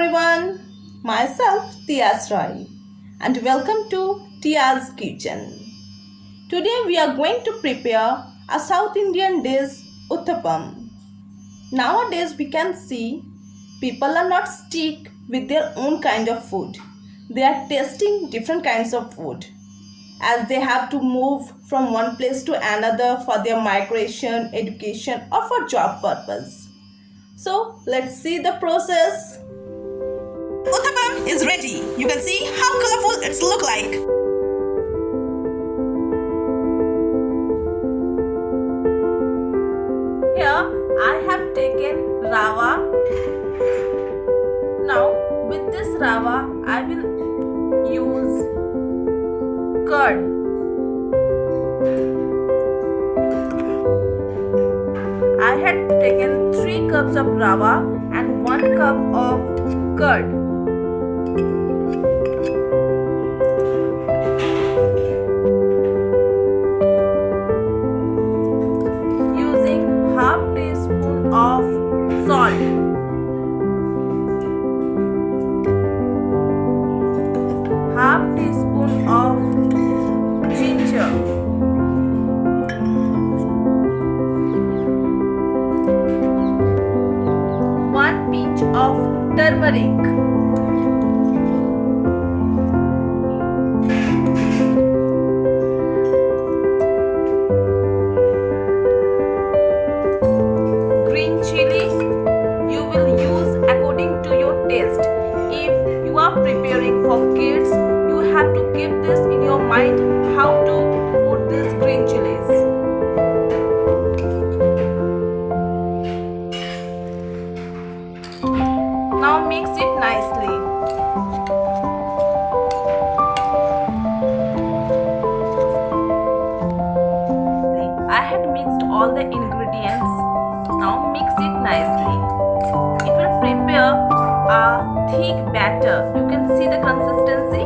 everyone, myself Tia's Roy and welcome to Tia's Kitchen. Today we are going to prepare a South Indian dish Utthapam. Nowadays we can see people are not stick with their own kind of food. They are tasting different kinds of food as they have to move from one place to another for their migration, education or for job purpose. So let's see the process. Utthapam is ready. You can see how colorful it's look like. Here I have taken Rava. Now with this Rava I will use curd. I had taken 3 cups of Rava and 1 cup of curd. Using half teaspoon of salt. Half teaspoon of ginger. 1 pinch of turmeric. Green chili you will use according to your taste. If you are preparing for kids, you have to keep this in your mind how to put these green chilies. Now mix it nicely. I had mixed all the ingredients. Now mix it nicely. It will prepare a thick batter. You can see the consistency.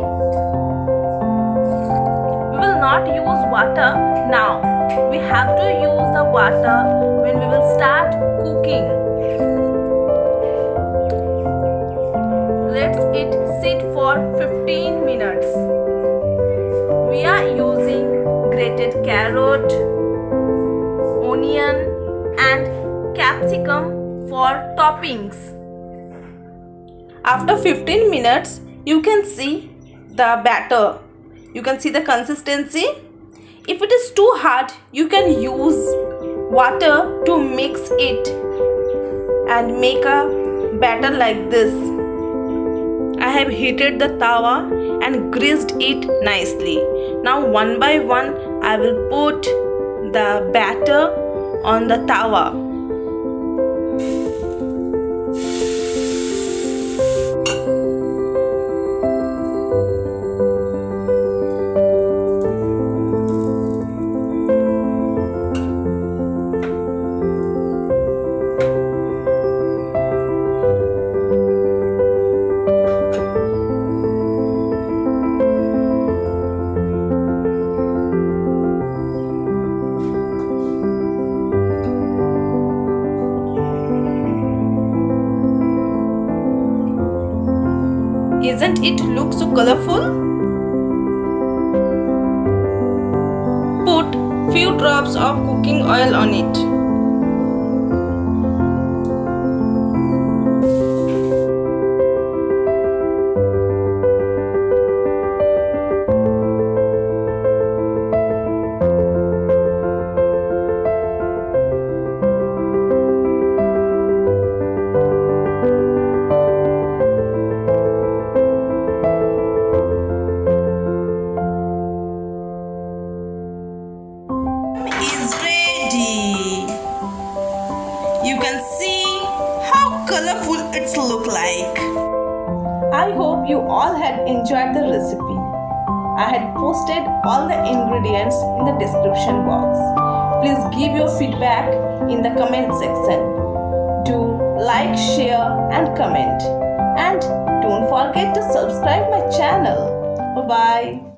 We will not use water now. We have to use the water when we will start cooking. Let's it sit for 15 minutes. We are using grated carrot, onion and capsicum for toppings. After 15 minutes, you can see the batter. You can see the consistency. If it is too hard, you can use water to mix it and make a batter like this. I have heated the tawa and greased it nicely. Now one by one I will put the batter on the tawa. Isn't it look so colorful? Put few drops of cooking oil on it. You can see how colorful it's look like. I hope you all had enjoyed the recipe. I had posted all the ingredients in the description box. Please give your feedback in the comment section. Do like, share and comment. And don't forget to subscribe my channel. Bye-bye.